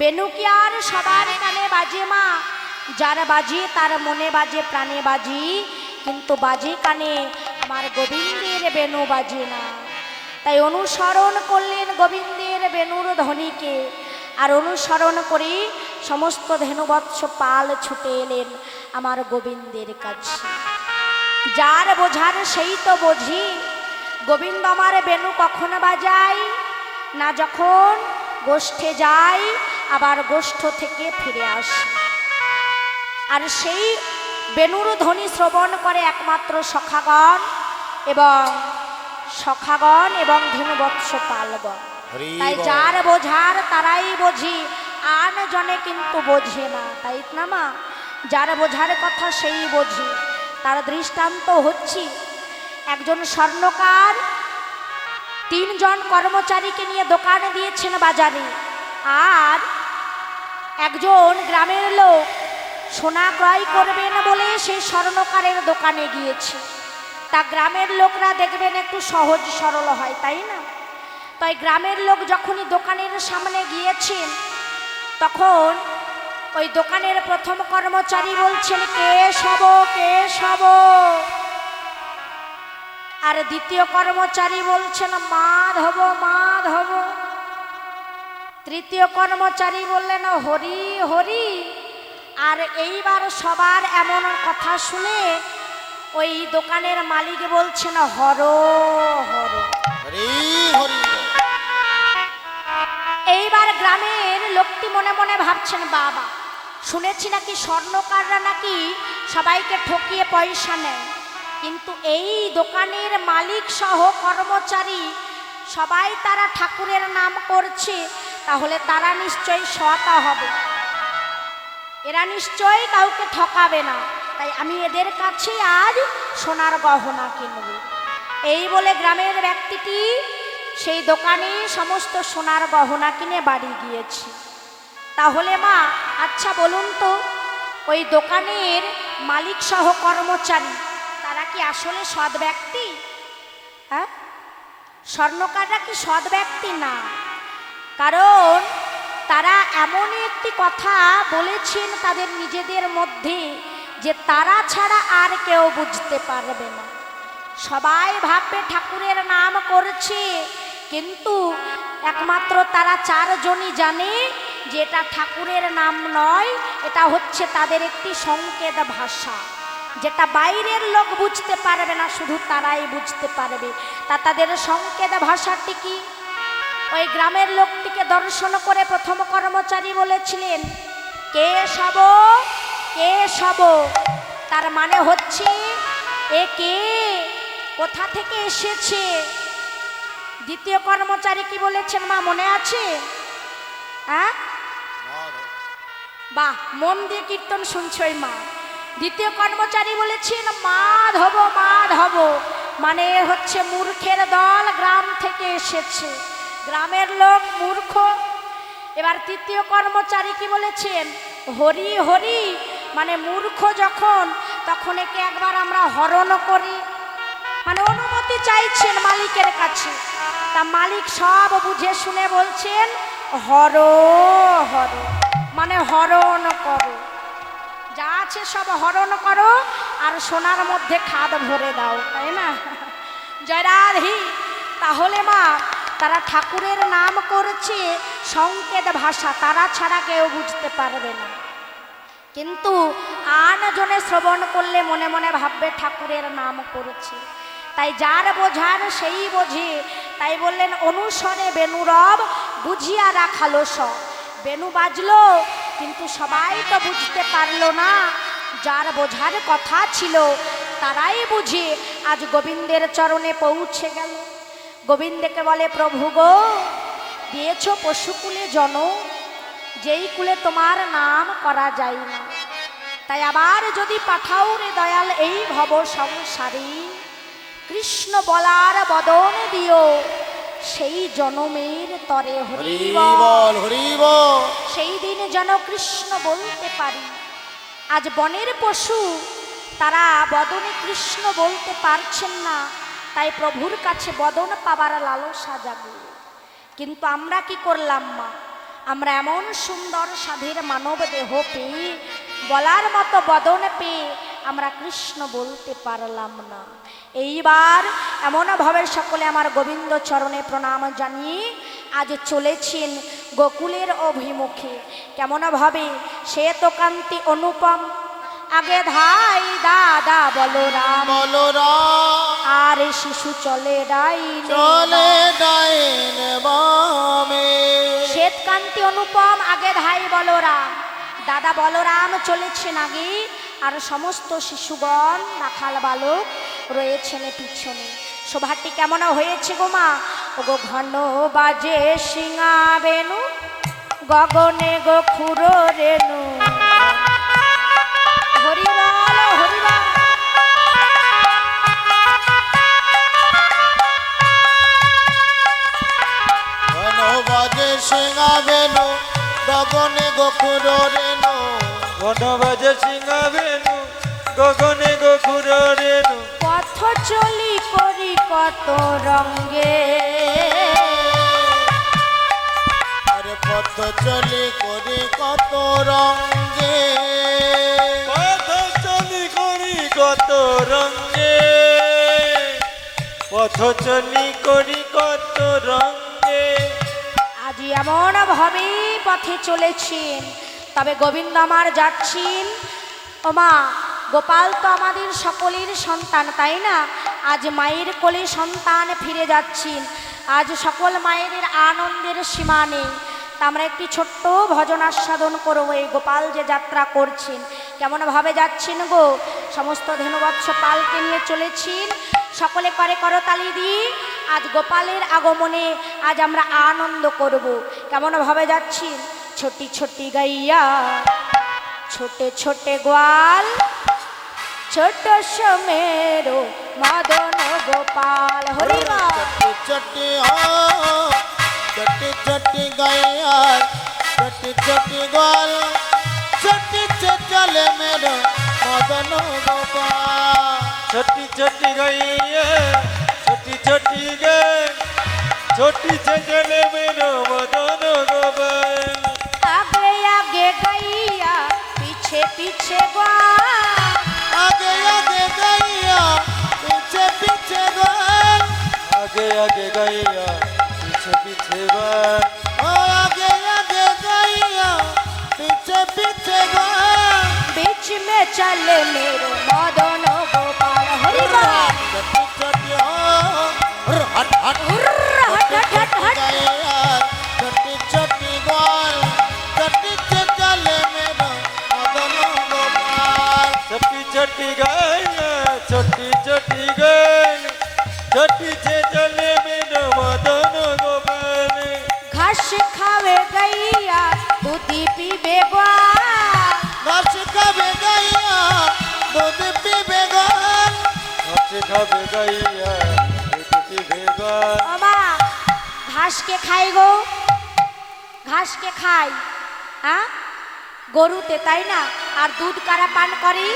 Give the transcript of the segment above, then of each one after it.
বেনু কি আর সবার কানে বাজে মা? যার বাজে তার মনে বাজে, প্রাণে বাজি, কিন্তু বাজে কানে আমার গোবিন্দের বেনু বাজে না। তাই অনুসরণ করলেন গোবিন্দের বেনুর ধ্বনিকে, আর অনুসরণ করে সমস্ত ধেনুবৎস পাল ছুটে এলেন আমার গোবিন্দের কাছে। যার বোঝার সেই তো বোঝি। গোবিন্দ আমার বেনু কখন বাজায় না? যখন গোষ্ঠে যায়, আবার গোষ্ঠ থেকে ফিরে আসে। আর সেই বেনুর ধ্বনি শ্রবণ করে একমাত্র সখাগণ এবং ধেনুবৎস পালগণ। তাই যার বোঝার তারাই বোঝি, আন জনে কিন্তু বোঝে না। তাই না মা? যার বোঝার কথা সেই বোঝে। তার দৃষ্টান্ত হচ্ছে, একজন স্বর্ণকার 3 জন কর্মচারীকে নিয়ে দোকানে দিয়েছেন বাজারে, আর একজন গ্রামের লোক সোনা ক্রয় করবেন বলে সেই স্বর্ণকারের দোকানে গিয়েছে। তা গ্রামের লোকরা দেখবেন একটু সহজ সরল হয়, তাই না? তাই গ্রামের লোক যখনই দোকানের সামনে গিয়েছেন, তখন ওই দোকানের প্রথম কর্মচারী বলছেন, কে সব কে সব। আর দ্বিতীয় কর্মচারী বলছেন, মাধব মাধব। তৃতীয় কর্মচারী বললেন, হরি হরি। আর এইবার সবার এমন কথা শুনে ওই দোকানের মালিক বলছেন, হর হর। এইবার গ্রামের লোকটি মনে মনে ভাবছেন, বাবা শুনেছি নাকি স্বর্ণকাররা নাকি সবাইকে ঠকিয়ে পয়সা নেয়, কিন্তু এই দোকানের মালিক সহ কর্মচারী সবাই তারা ঠাকুরের নাম করছে, তাহলে তারা নিশ্চয়ই সৎ হবে, এরা নিশ্চয়ই কাউকে ঠকাবে না। তাই আমি এদের কাছে আজ সোনার গহনা কিনব। এই বলে গ্রামের ব্যক্তিটি সেই দোকানে সমস্ত সোনার গহনা কিনে বাড়ি গিয়েছে। তাহলে মা আচ্ছা বলুন তো, ওই দোকানের মালিক সহ কর্মচারী তারা কি আসলে সৎ ব্যক্তি? হ্যাঁ, স্বর্ণকাররা কি সৎ ব্যক্তি? না, কারণ তারা এমন একটি কথা বলেছেন তাদের নিজেদের মধ্যে, যে তারা ছাড়া আর কেউ বুঝতে পারবে না। সবাই ভাববে ঠাকুরের নাম করছে, কিন্তু একমাত্র তারা 4 জনই জানে যে এটা ঠাকুরের নাম নয়, এটা হচ্ছে তাদের একটি সংকেত ভাষা, যেটা বাইরের লোক বুঝতে পারবে না, শুধু তারাই বুঝতে পারবে। তা তাদের সংকেত ভাষাটি কি? ওই গ্রামের লোকটিকে দর্শন করে প্রথম কর্মচারী বলেছিলেন, কে সব কে সব। তার মানে হচ্ছে এ কে, কোথা থেকে এসেছে। দ্বিতীয় কর্মচারী কি বলেছেন মা মনে আছে? হ্যাঁ, বাহ, মন দিয়ে কীর্তন শুনছই মা। দ্বিতীয় কর্মচারী বলেছেন, মাধব মাধব, মানে হচ্ছে মূর্খের দল গ্রাম থেকে এসেছে, গ্রামের লোক মূর্খ। এবার তৃতীয় কর্মচারী কি বলেছেন? হরি হরি, মানে মূর্খ যখন, তখন একে একবার আমরা হরণ করি, মানে অনুমতি চাইছেন মালিকের কাছে। তা মালিক সব বুঝে শুনে বলছেন, হর হর, মানে হরণ করো, যা আছে সব হরণ করো, আর সোনার মধ্যে খাদ ভরে দাও, তাই না? জয় রাধে। তাহলে মা তারা ঠাকুরের নাম করছে সংকেত ভাষা, তারা ছাড়া কেউ বুঝতে পারবে না, কিন্তু আন জনে শ্রবণ করলে মনে মনে ভাববে ঠাকুরের নাম করেছে। তাই যার বোঝার সেই বোঝে। তাই বললেন, অনুসরে বেনুরব বুঝিয়া রাখালো সব। বেনু বাজলো, কিন্তু সবাই তো বুঝতে পারলো না। যার বোঝার কথা ছিল তারাই বুঝে আজ গোবিন্দের চরণে পৌঁছে গেল। গোবিন্দকে বলে, প্রভু গো, দিয়েছ পশুকুলে জনম, যেই কুলে তোমার নাম করা যায় না, তাই আবার যদি পাঠাও রে দয়াল এই ভব সংসারে, কৃষ্ণ বলার বদন দিও সেই জনমের তরে। হরি বল হরি বল। সেই দিন যেন কৃষ্ণ বলতে পারি। আজ বনের পশু তারা বদনে কৃষ্ণ বলতে পারছেন না, তাই প্রভুর কাছে বদন পাবার লালসা জাগে। কিন্তু আমরা কি করলাম মা? আমরা এমন সুন্দর সাধের মানব দেহ পেয়ে, বলার মতো বদন পেয়ে আমরা কৃষ্ণ বলতে পারলাম না। এইবার এমনভাবে সকলে আমার গোবিন্দ চরণে প্রণাম জানিয়ে আজ চলেছেন গোকুলের অভিমুখে। কেমনভাবে শ্বেতকান্তি অনুপম, আগে ধাই দাদা বলরাম, আর শিশু চলে ডাইন বামে। শ্বেতকান্তি অনুপম, আগে ধাই বলরাম, দাদা বলরাম চলেছেন আগে, আর সমস্ত শিশুগণ রাখাল বালক রয়েছেন পিছনে। শোভাটি কেমন হয়েছে গো মা? ওগো ঘন বাজে সিঙা বেনু, গগনে গো খুরো রেণু। হরিবল হরিবল। ঘন বাজে সিঙা বেনু, গগনে গো খুরো রেণু। ঘন বাজে সিঙা বেনু, গগনে গো খুরো রেণু। পথ চলি করি কত রঙ্গে, আরে পথ চলি করি কত রঙ্গে। পথ চলি করি কত রঙ্গে, পথ চলি করি কত রঙ্গে। আজ এমন ভাবে পথে চলেছেন, তবে গোবিন্দ আমার যাচ্ছেন। ও মা, গোপাল তো আমাদের সকলের সন্তান, তাই না? আজ মায়ের কোলে সন্তান ফিরে যাচ্ছেন। আজ সকল মায়েদের আনন্দের সীমা নেই। তা আমরা একটি ছোট্ট ভজন আস্বাদন করবো। এই গোপাল যে যাত্রা করছেন, কেমনভাবে যাচ্ছেন গো? সমস্ত ধেনুবৎস পালকে নিয়ে চলেছেন। সকলে করে করতালি দিয়ে আজ গোপালের আগমনে আজ আমরা আনন্দ করব। কেমনভাবে যাচ্ছেন? ছোটি ছোটি গাইয়া, ছোটে ছোটে গোয়াল, ছোট সমেরো মদন গোপাল। হরিবল। চটি চটি চটি চটি গাইয়া, চটি চটি গোয়াল, চটি চলে মেরো মদন গোপাল। छोटी छोटी गैया, छोटी छोटी गै, छोटी से चले मेरो मदन गोपाल। आगे आगे गैया, पीछे पीछे ग्वाल, आगे आगे गैया, पीछे पीछे गोपाल। आगे आगे गैया, पीछे पीछे ग्वाल। आगे आगे गैया, पीछे पीछे गोपाल। बीच में चले मेरो मदन गोपाल। हरिबल। चटी चटी हट हट हट हट हट। गैया, चटी चटी गोपाल, चटी से चले मेरो मदन गोपाल। छोटी छोटी गैया, छोटी छोटी गै, छोटी से चले मेरो मदन गोपाल। घास खावे गैया, दूधी पीबे ग्वाल, घास खावे गैया, दूध पीबे गोपाल। घास खावे गैया, दूध पीबे ग्वाल। ओमा, घास के खाई गो, घास के खाई, হ্যাঁ গরুতে, তাই না? আর দুধ কারা পান করে?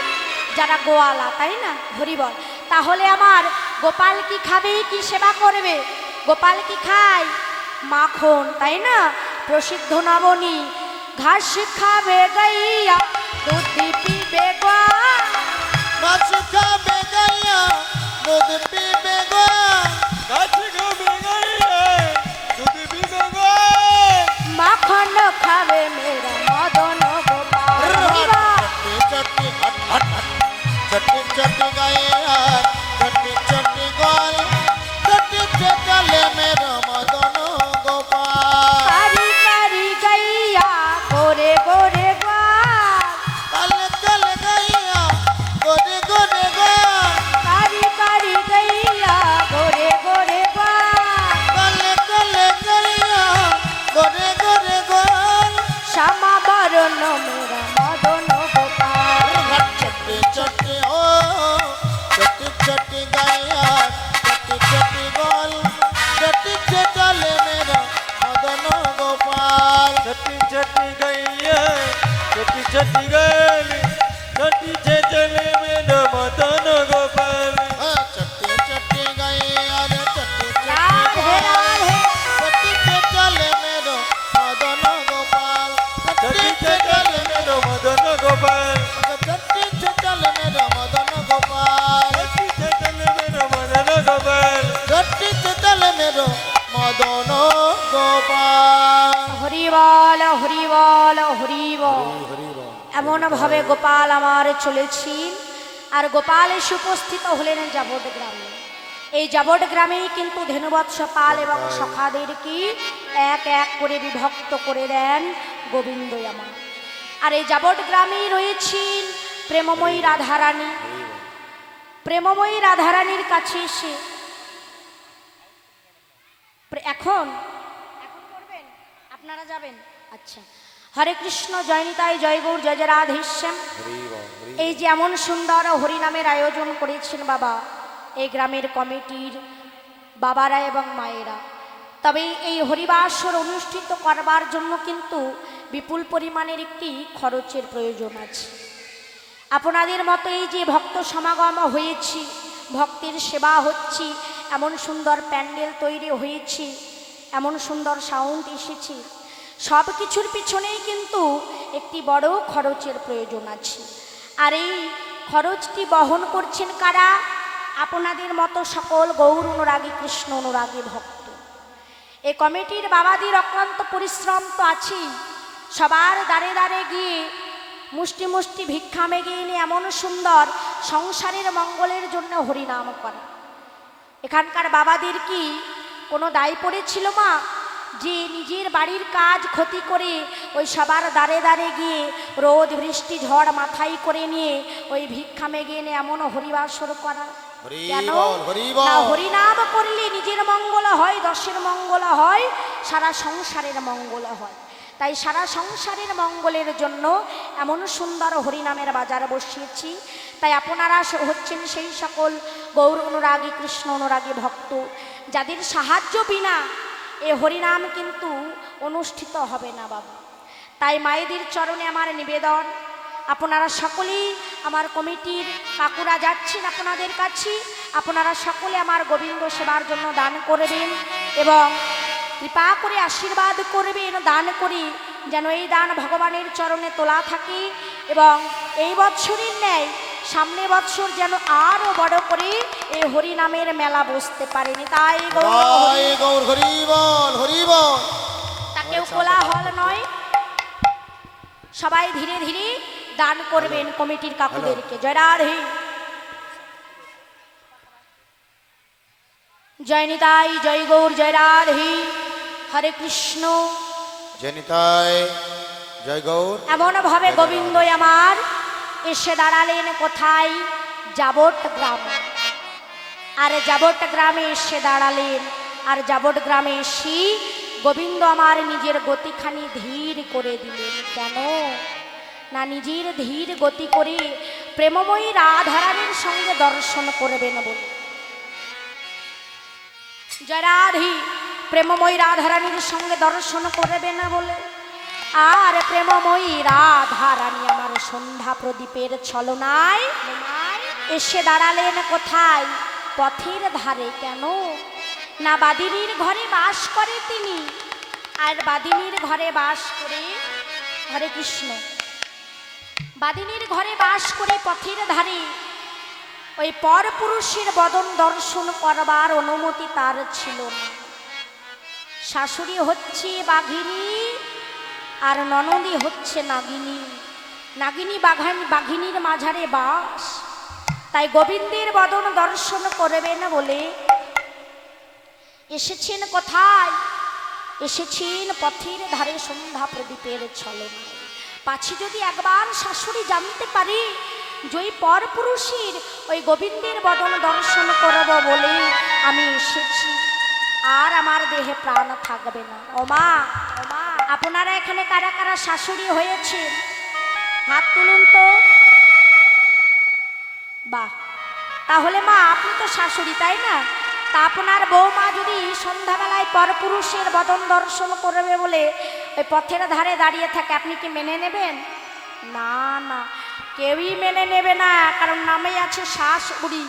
যারা গোয়ালা, তাই না? হরিবল। তাহলে আমার গোপাল কি খাবে, কি সেবা করবে? গোপাল কি খায়? মাখন, তাই না? প্রসিদ্ধ নবনী। ঘাস খাবে গাইয়া, দুধ পিবে গোয়াল, घास खावे गैया, दूध पीबे गोपाल। घास खावे गैया, दूध पीबे ग्वाल। মাখন খাবে মেরা মদন গোপাল। হরিবল। चटी चटी हट हट हट, चटी चटी गैया, चटी चटी गोपाल, चटी से चले मेरो मदन गोपाल। কারি কারি গাইয়া, গোরে গোরে গোয়াল, कल कल गैया, गोरे गोरे गोपाल। কারি কারি গাইয়া, গোরে গোরে গোয়াল, कल कल गैया, गोरे गोरे गोपाल। শ্যামা বরণ মেরা মদন গোপাল। चटी चटी चटी चटी गैया, चटी चटी गोपाल, चटी से चले मेरो मदन गोपाल। छोटी छोटी गैया, छोटी छोटी गैल, छोटी से चले मेरो मदन गोपाल। चट्टी चट्टी गैया रे, चट्टी राधे चट्टी राधे। चट्टी से चले मेरो मदन गोपाल। মদন গোপাল। হরি বল হরি বল হরি বল। হরি বল। এমন ভাবে গোপাল আমার চলেছি, আর গোপাল এসে উপস্থিত হলেন যাবট গ্রামে। এই যাবট গ্রামেই কিন্তু ধেনুবৎস পাল এবং সখাদের কি এক এক করে বিভক্ত করে দেন গোবিন্দ আমার। আর এই যাবট গ্রামেই রয়েছেন প্রেমময়ী রাধারানী। প্রেমময়ী রাধারানীর কাছে এসে এখন করবেন, আপনারা যাবেন? আচ্ছা, হরে কৃষ্ণ, জয় নিতাই, জয় গৌর, জয় জয় রাধেশ্যাম। এই যে এমন সুন্দর হরিনামের আয়োজন করেছেন বাবা এই গ্রামের কমিটির বাবারা এবং মায়েরা, তবে এই হরিবাসর অনুষ্ঠিত করবার জন্য কিন্তু বিপুল পরিমাণের একটি খরচের প্রয়োজন আছে। আপনাদের মতো এই যে ভক্ত সমাগম হয়েছি, ভক্তের সেবা হচ্ছে, এমন সুন্দর প্যান্ডেল তৈরি হয়েছে, এমন সুন্দর সাউন্ড এসেছে, সব কিছুর পিছনেই কিন্তু একটি বড় খরচের প্রয়োজন আছে। আর এই খরচটি বহন করছেন কারা? আপনাদের মতো সকল গৌর অনুরাগী, কৃষ্ণ অনুরাগী ভক্ত। এই কমিটির বাবাদের অক্লান্ত পরিশ্রম তো আছেই, সবার দ্বারে দ্বারে গিয়ে মুষ্টি মুষ্টি ভিক্ষা মেগে এনে এমন সুন্দর সংসারের মঙ্গলের জন্য হরিনাম করা। এখানকার বাবাদের কি কোনো দায় পড়েছিল মা যে নিজের বাড়ির কাজ ক্ষতি করে ওই সবার দ্বারে দ্বারে গিয়ে রোদ বৃষ্টি ঝড় মাথায় করে নিয়ে ওই ভিক্ষা মেগে এনে এমন হরিবাসর করা? কেন না, হরিনাম করলে নিজের মঙ্গল হয়, দশের মঙ্গল হয়, সারা সংসারের মঙ্গল হয়। তাই সারা সংসারের মঙ্গলের জন্য এমন সুন্দর হরিনামের বাজার বসিয়েছি। তাই আপনারা হচ্ছেন সেই সকল গৌর অনুরাগী, কৃষ্ণ অনুরাগী ভক্ত যাদের সাহায্য বিনা এ হরিনাম কিন্তু অনুষ্ঠিত হবে না বাবা। তাই মায়েদের চরণে আমার নিবেদন, আপনারা সকলেই আমার কমিটির কাকুরা যাচ্ছেন আপনাদের কাছে, আপনারা সকলে আমার গোবিন্দ সেবার জন্য দান করবেন এবং কৃপা করে আশীর্বাদ করবেন দান করি, যেন এই দান ভগবানের চরণে তোলা থাকে এবং এই বৎসরের ন্যায় সামনে বৎসর যেন আরো বড় করে এই হরিনামের মেলা বসতে পারেনি। তাই গৌর হরি বল, হরি বল। তাকেও কোলাহল নয়, সবাই ধীরে ধীরে দান করবেন কমিটির কাকুদেরকে। জয় রাধে, জয় নিতাই, জয় গৌর, জয় রাধে, হরে কৃষ্ণ, জয় নিতাই, জয় গৌর। এমন ভাবে গোবিন্দ আমার এসে দাঁড়ালেন কোথায়? যাবট গ্রামে। আর যাবট গ্রামে এসে দাঁড়ালেন, আর যাবট গ্রামে এসে গোবিন্দ আমার নিজের গতিখানি ধীর করে দিলেন। কেন না, নিজের ধীর গতি করে প্রেমময়ী রাধারানীর সঙ্গে দর্শন করবেন বলে। জয় রাধে, প্রেমময়ী রাধারানীর সঙ্গে দর্শন করবে না বলে। আর প্রেমময়ী রাধারানী আমার সন্ধ্যা প্রদীপের ছলনায় এসে দাঁড়ালেন কোথায়? পথের ধারে। কেন না, বাদিনীর ঘরে বাস করে তিনি, আর বাদিনীর ঘরে বাস করে, হরে কৃষ্ণ, বাদিনীর ঘরে বাস করে পথের ধারে ওই পরপুরুষের বদন দর্শন করবার অনুমতি তার ছিল না। শাশুড়ি হচ্ছে বাঘিনী আর ননদী হচ্ছে নাগিনী, নাগিনী বাঘিনীর মাঝারে বাস। তাই গোবিন্দের বদন দর্শন করবেন বলে এসেছেন কোথায়? এসেছেন পথের ধারে সন্ধ্যা প্রদীপের ছলনায়। পাছি যদি একবার শাশুড়ি জানতে পারি যে ওই পরপুরুষের ওই গোবিন্দের বদন দর্শন করব বলে আমি এসেছি, আর আমার দেহে প্রাণ থাকবে না। ওমা, আপনারা এখানে কারা কারা শাশুড়ি হয়েছেন হাত তুলুন তো। বাহ, তাহলে মা আপনি তো শাশুড়ি, তাই না? তা আপনার বৌমা যদি সন্ধ্যাবেলায় পরপুরুষের বদন দর্শন করবে বলে ওই পথের ধারে দাঁড়িয়ে থাকে, আপনি কি মেনে নেবেন? না না, কেউই মেনে নেবে না, কারণ নামেই আছে শাশুড়ি।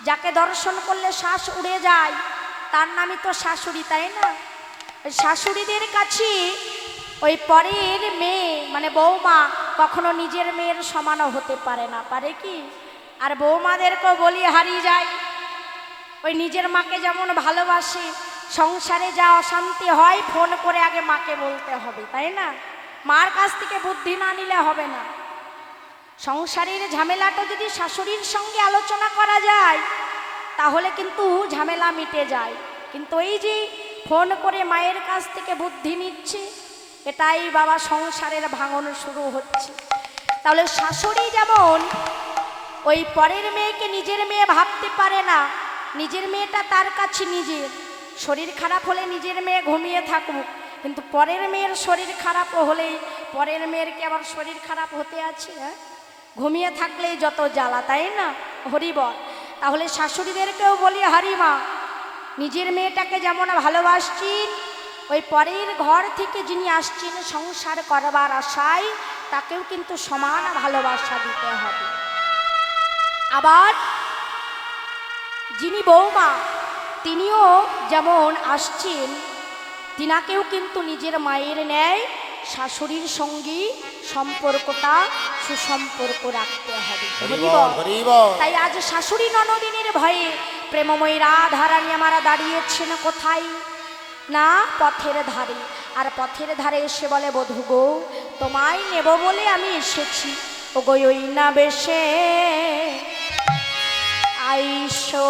যাকে দর্শন করলে শ্বাস উড়ে যায় তার নামই তো শাশুড়ি, তাই না? শাশুড়িদের কাছে ওই পরের মেয়ে মানে বৌমা কখনো নিজের মেয়ের সমানও হতে পারে না, পারে কি? আর বৌমাদেরকেও বলি হারিয়ে যায়, ওই নিজের মাকে যেমন ভালোবাসে সংসারে যা অশান্তি হয় ফোন করে আগে মাকে বলতে হবে, তাই না? মার কাছ থেকে বুদ্ধি না নিলে হবে না। সংসারের ঝামেলাটা যদি শাশুড়ির সঙ্গে আলোচনা করা যায় তাহলে কিন্তু ঝামেলা মিটে যায়। কিন্তু এই যে ফোন করে মায়ের কাছ থেকে বুদ্ধি নিচ্ছে, এটাই বাবা সংসারের ভাঙন শুরু হচ্ছে। তাহলে শাশুড়ি যেমন ওই পরের মেয়েকে নিজের মেয়ে ভাবতে পারে না, নিজের মেয়েটা তার কাছে নিজের। শরীর খারাপ হলে নিজের মেয়ে ঘুমিয়ে থাকুক, কিন্তু পরের মেয়ের শরীর খারাপ হলেই পরের মেয়ের কি আবার শরীর খারাপ হতে আছে? হ্যাঁ, ঘুমিয়ে থাকলেই যত জ্বালা, তাই না? হরিবল। তাহলে শাশুড়িদেরকেও বলি, হারিমা, নিজের মেয়েটাকে যেমন ভালোবাসছেন, ওই পরের ঘর থেকে যিনি আসছেন সংসার করবার আশায় তাকেও কিন্তু সমান ভালোবাসা দিতে হবে। আবার যিনি বৌমা তিনিও যেমন আসছেন, তিনাকেও কিন্তু নিজের মায়ের ন্যায় শাশুড়ির সঙ্গে সম্পর্কটা সুসম্পর্ক রাখতে হবে। তাই আজ শাশুড়ি ননদিনের ভয়ে প্রেমময়ী রাধারানী আমারা দাঁড়িয়েছেন কোথায় না? পথের ধারে। আর পথের ধারে এসে বলে, বধূ গো, তোমায় নেব বলে আমি এসেছি। ও গো ওই না বেশে আইসো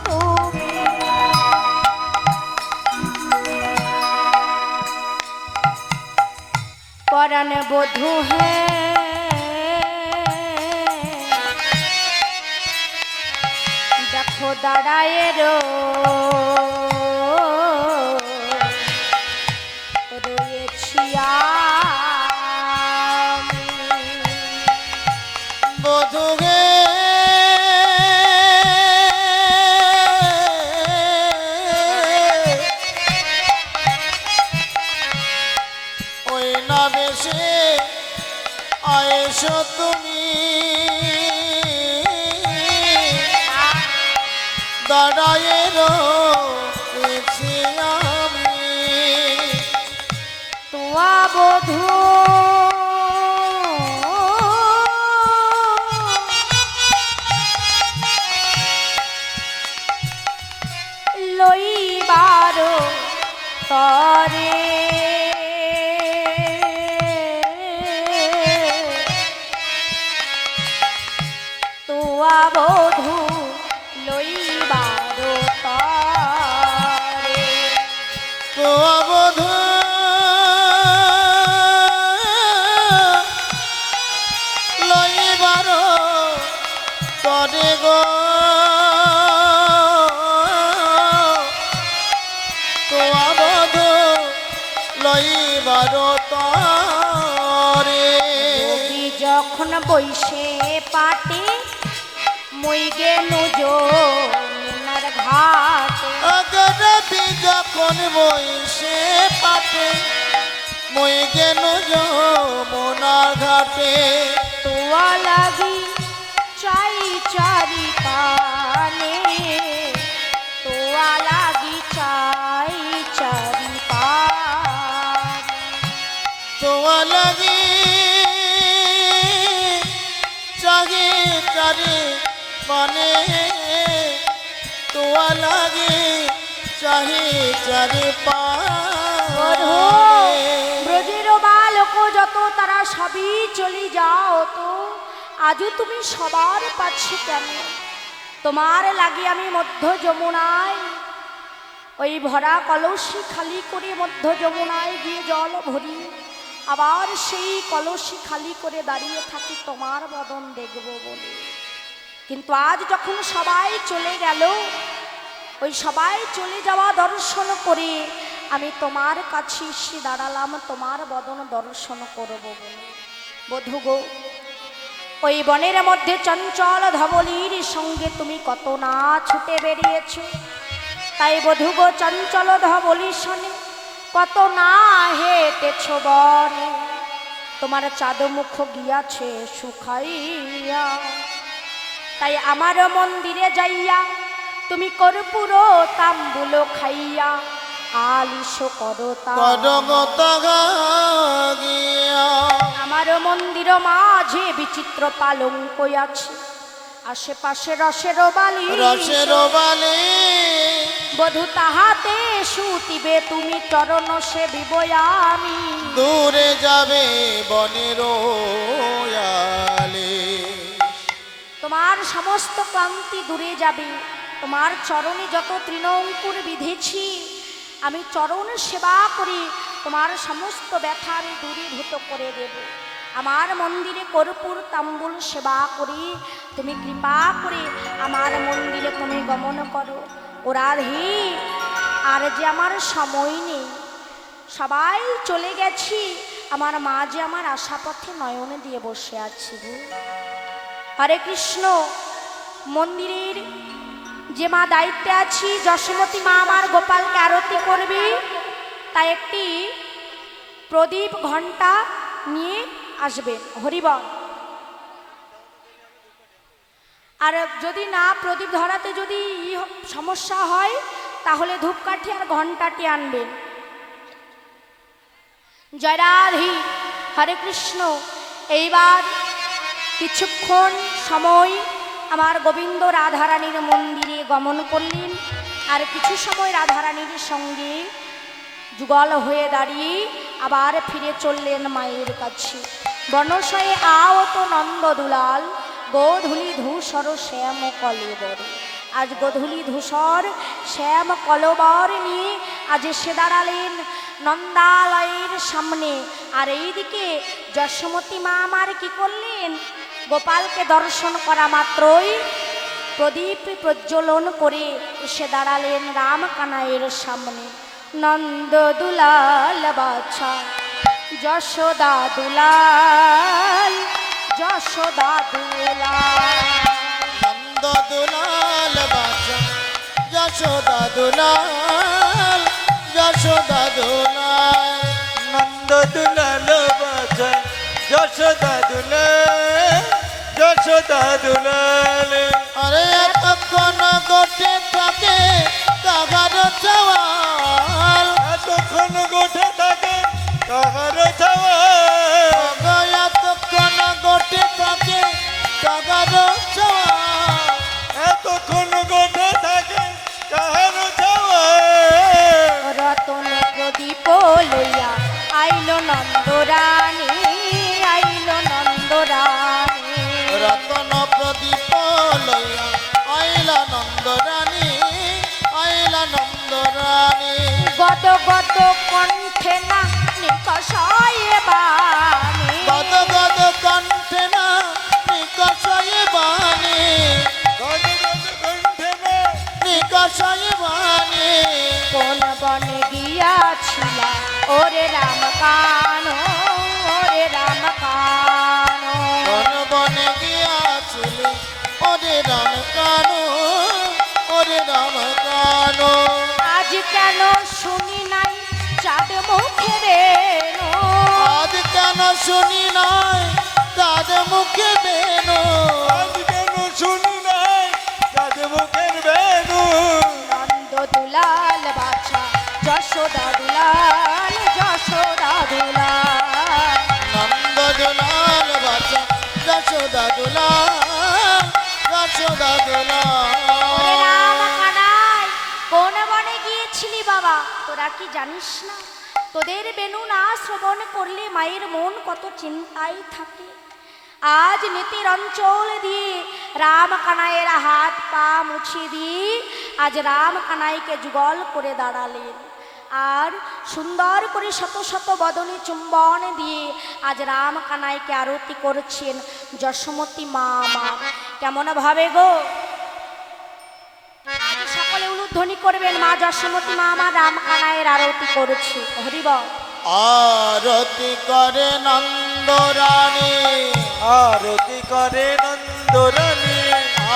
তুমি, পরাণ বধূ হে দেখো দাঁড়ায় রয়েছি আমি। বধূ গে ওই না বেশে আয়েশো তুমি, দাঁড়ায়ে রয়েছি আমি। তোয়া বধূ লইবার তরে তোয়া বধূ লইবার তরে। তো বধূ লইবার তরে গো, তো বধূ লইবার তরে। রবি যখন বৈশে পাটে মই গেনু যমুনার ঘাটে। অগরবি যখন বইসে পাটে মই গেল যমুনার ঘাটে। তোয়া লাগি চাই চারি পানে, তোয়া লাগি চাই চারি পানে। তোয়া লাগি চাহি চারি পানে, তোয়া লাগি চাহি চারি পানে। ব্রজের বালক যত তারা সবই চলি যাও, তো আজও তুমি সবার পাচ্ছে কেন? তোমার লাগি আমি মধ্য যমুনায় ওই ভরা কলসি খালি করে মধ্য যমুনায় গিয়ে জল ভরি, আবার সেই কলসি খালি করে দাঁড়িয়ে থাকি তোমার বদন দেখব বলে। কিন্তু আজ যখন সবাই চলে গেল, ওই সবাই চলে যাওয়া দর্শন করে আমি তোমার কাছে এসে দাঁড়ালাম তোমার বদন দর্শন করব বলে। বধূ গো, ওই বনের মধ্যে চঞ্চল ধবলির সঙ্গে তুমি কত না ছুটে বেরিয়েছ। তাই বধূ গো, চঞ্চল ধবলির সনে কত না হেঁটেছ বনে। তোমার চাঁদ মুখ গিয়াছে শুকাইয়া, তাই আমার মন্দিরে যাইয়া তুমি কর্পূর তাম্বুল খাইয়া আলিশ করতা। আমার মন্দির মাঝে বিচিত্র পালঙ্ক আছে, আশেপাশে রসের বালি রসের বালি বধূ তাহাতে সুতিবে তুমি চরণ সেবিব আমি দূরে যাবে বনের আলে। তোমার সমস্ত ক্লান্তি দূরে যাবে, তোমার চরণে যত তৃণঙ্কুর বিধেছি আমি চরণ সেবা করি, তোমার সমস্ত ব্যথা আমি দূরীভূত করে দেব। আমার মন্দিরে কর্পূর তাম্বুল সেবা করি, তুমি কৃপা করে আমার মন্দিরে তুমি গমন করো। ও রাধে, আর যে আমার সময় নেই, সবাই চলে গেছি, আমার মা যে আমার আশাপথে নয়ন দিয়ে বসে আছে গো। হরে কৃষ্ণ, মন্দিরের যে মা দায়িত্বে আছি, যশোমতী মা আমার গোপালকে আরতি করবে, তাই একটি প্রদীপ ঘণ্টা নিয়ে আসবেন। হরিবল। আর যদি না প্রদীপ ধরাতে যদি সমস্যা হয় তাহলে ধূপকাঠি আর ঘণ্টাটি আনবেন। জয় রাধে, হরে কৃষ্ণ। এইবার কিছুক্ষণ সময় আমার গোবিন্দ রাধারানীর মন্দিরে গমন করলেন, আর কিছু সময় রাধারানীর সঙ্গে যুগল হয়ে দাঁড়িয়ে আবার ফিরে চললেন মায়ের কাছে। বনশয়ে আওত নন্দ দুলাল, গোধূলি ধূসর শ্যাম কলেবর। আজ গোধূলি ধূসর শ্যাম কলবর নিয়ে আজ সে দাঁড়ালেন নন্দালয়ের সামনে। আর এইদিকে যশোমতী মা আমার কি করলেন, গোপালকে দর্শন করা মাত্রই প্রদীপ প্রজ্বলন করে এসে দাঁড়ালেন রাম কানাইয়ের সামনে। নন্দ দুলাল বাছা যশোদা দুলাল, যশোদা দুলাল। নন্দ দুলাল বাছা যশোদা দুলাল, যশোদা দুলাল। নন্দ দুলাল বাছা যশোদা দুলাল, যশোদা দুলাল। আরে এতক্ষণ গোটে থাকে তাহার চাওয়াল, এতক্ষণ গোটে থাকে কাহার চাওয়াল, এতক্ষণ গোটে থাকে তাহার চাওয়াল। এতক্ষণ গোটে থাকে কাহার চাওয়াল। রতন প্রদীপ লইয়া আইল নন্দরানী, আইল নন্দরানী। রতন প্রদীপ লইয়া আইলা নন্দরানী, আইলা নন্দরানী। গদ গদ কণ্ঠে না নিকষয়ে বাণী, গদ গদ কণ্ঠে না নিকষয়ে বাণী, গদ গদ কণ্ঠে না নিকষয়ে বাণী। কোন বনে গিয়াছিলা ওরে রাম কানো, ওরে রাম কানো। কোন বনে গিয়াছিলে ওরে রাম কানো, ওরে রাম কানো। আজ কেন শুনি নাই চাঁদ মুখে রেণু, আজ কেন শুনি নাই তার মুখে বেনু, আজ কেন শুনি নাই তার মুখের বেনু। নন্দ দুলাল বাছা যশোদা দুলাল, যশোদা দুলাল। নন্দ দুলাল বাছা যশোদা দুলাল, যশোদা দুলাল। ওরে রাম কানাই, কোন বনে গিয়েছিলি বাবা? তোরা কি জানিস না, তোদের বেনু না শ্রবণ করলে মায়ের মন কত চিন্তায় থাকে। আজ নীতির অঞ্চল দিয়ে রাম কানাইয়ের হাত পা মুছিয়ে দিয়ে আজ রাম কানাইকে যুগল করে দাঁড়ালেন, আর সুন্দর করে শত শত বদনে চুম্বন দিয়ে আজ রাম কানাইকে আরতি করছেন যশোমতী মা আমার। কেমন ভাবে গো? আজ সকলে উলুধ্বনি করবেন, মা যশোমতী মা আমার রাম কানাইয়ের আরতি করেছে। হরিবল। আরতি করে নন্দরানী, আরতি করে নন্দরানী,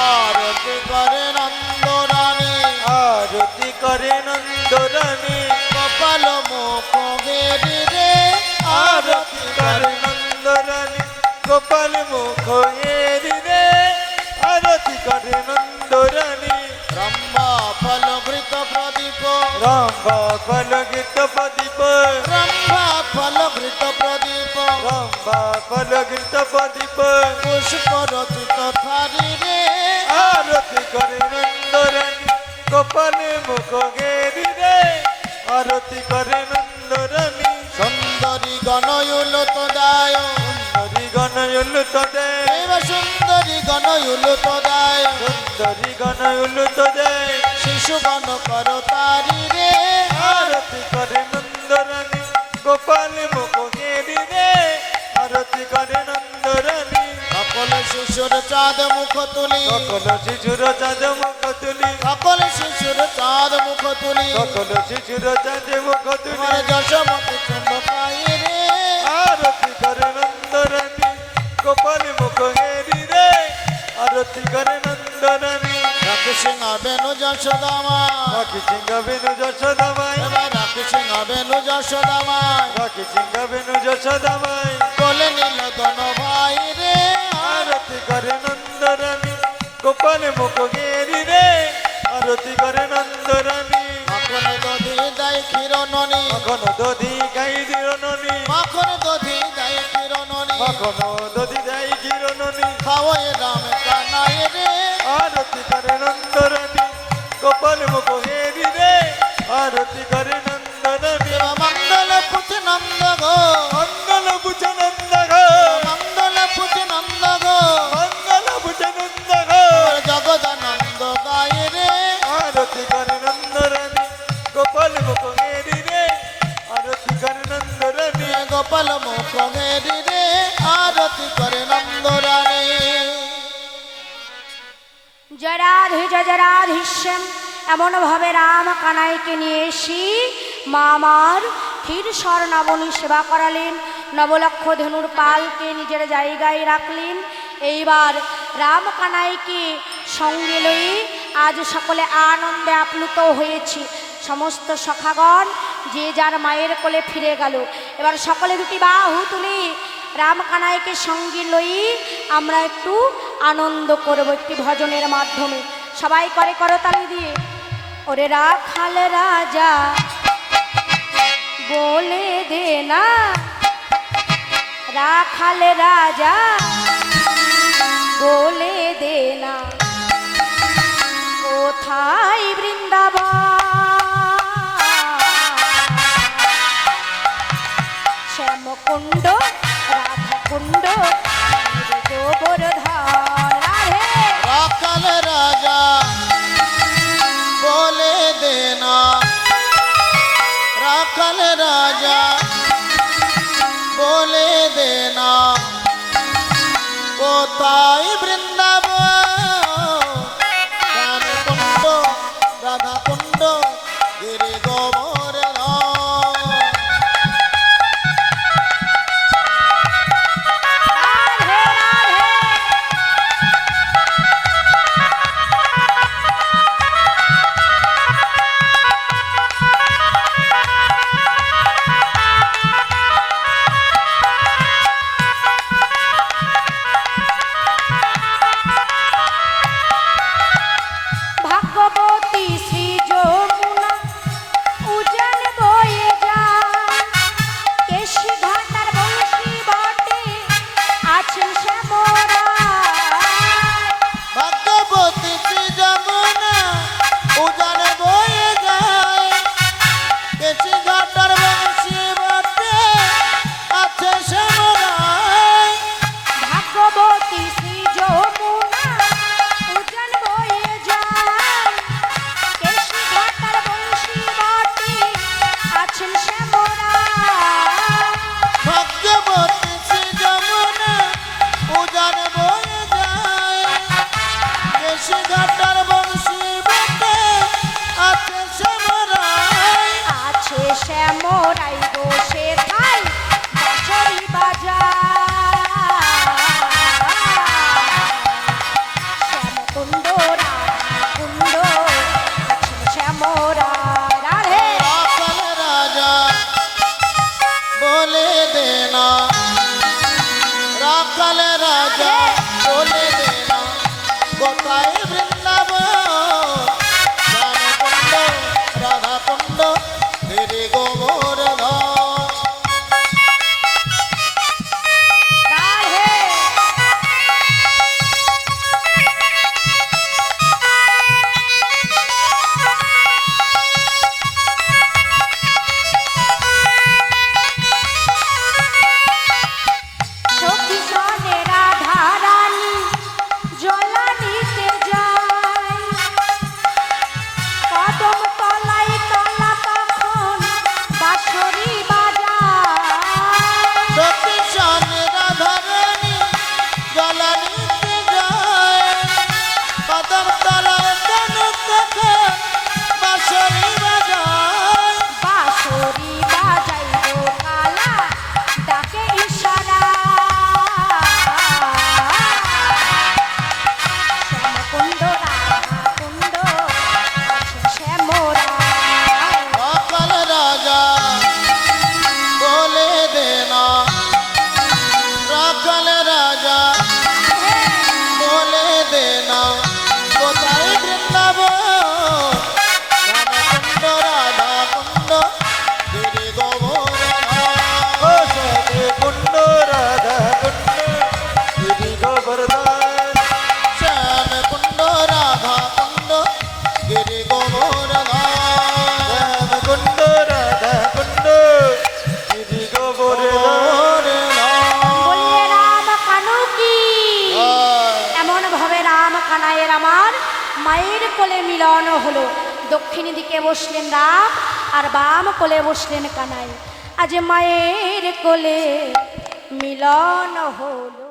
আরতি করে নন্দরানী। আরতি করে নন্দরানী। কপাল মুখ ঘেরি রে আরতি করে নন্দরানী, গোপাল মুখ এরি রে। আরতি করে নন্দরানী। রম্বা ফলঘৃত প্রদীপ, রম্বা ফলগীত প্রদীপ, রম্বা ফলঘৃত কৃত প্রদীপ রম্ভা ফলকৃত প্রদীপ পুষ্প রচিত থারি রে আরতি করে নন্দরানী গোপালে মুখ ঘেরি রে আরতি করে নন্দরানী সুন্দরী গণয়ুলত দায় সুন্দরী গণয়ুলত দেয় দেব সুন্দরী গণয়ুলত দায় সুন্দরী গণয়ুলত দেয় শিশু গণ কর তারি রে আরতি করে নন্দরানী গোপালে মুখ ঘেরি রে আরতি করে নন্দরানী সকল শিশুর চাঁদ মুখ তুলি সকল শিশুর চাঁদ মুখ তুলি সকল শিশুর চাঁদ মুখ তুলি সকল শিশুর চাঁদ মুখ তুলি তোমার যশোমতি চন্দ্র পাই রে আরতি করে নন্দরানী গোপাল মুখ ঘেরি রে আরতি করে নন্দরানী রাখি সিংহ বেনু যশোদামায় রাখি সিংহ বেনু যশোদামাই এবার রাখি সিংহ বেনু যশোদামায় রাখি সিংহ বেনু যশোদামাই কোলে নীল দন ভাই রে আরতি করে নন্দরানী গোপাল মুখ ঘেরি রে আরতি করে নন্দরানী মাখন দধি দাই ক্ষীরননি মাখন দধি গাই দিরননি মাখন দধি দাই ক্ষীরননি মাখন দধি দাই গিরননি খাওয়ায় রাম কানাই রে আরতি করে নন্দরানী গোপাল মুখ ঘেরি রে আরতি করে নন্দরানী দেব মঙ্গল পুত নন্দ গো মঙ্গল বুঝ নন্দ গো মঙ্গল পুত নন্দ গো মঙ্গল বুঝ নন্দ গো জগদানন্দ গায় রে আরতি করে নন্দরানী গোপাল মুখ ঘেরি রে আরতি করে নন্দরানী গোপাল মুখ ঘেরি রে আরতি করে নন্দরানী জয় রাধে জয় রাধেশ্যাম। এমনভাবে রাম কানাইকে নিয়ে এসি মা আমার ক্ষীর স্বর্ণাবনী সেবা করালেন, নবলক্ষ ধনুর পালকে নিজের জায়গায় রাখলেন। এইবার রাম কানাইকে সঙ্গে লই আজ সকলে আনন্দে আপ্লুত হয়েছি। সমস্ত সখাগণ যে যার মায়ের কোলে ফিরে গেল। এবার সকলে দুটি বাহু তুলি রাম কানাইকে সঙ্গে লই আমরা একটু আনন্দ করব একটি ভজনের মাধ্যমে। সবাই করে করতালি দিয়ে ওরে রাখাল রাজা বলে দে না, রাখাল রাজা বলে দে না, কোথায় বৃন্দাবন শ্যামকুণ্ড রাধাকুণ্ড গোবর্ধন রাধে। রাখাল রাজা বলে দেনা, রাখাল রাজা বলে দেনা, কোথায় বৃন্দাবন শ্যামকুণ্ড রাধাকুণ্ড গিরি গোবর্ধন। রাধে রাধে। গিরি গোবর্ধন রামকুণ্ড রাধাকুণ্ড গিরি গোবর্ধন বলিয়ে রাম কানু কি এমন ভাবে রাম কানাইয়ের আমার মায়ের কোলে মিলন হলো। দক্ষিণ দিকে বসলেন রাম আর বাম কোলে বসলেন কানাই। আজ মায়ের কোলে মিলন হলো।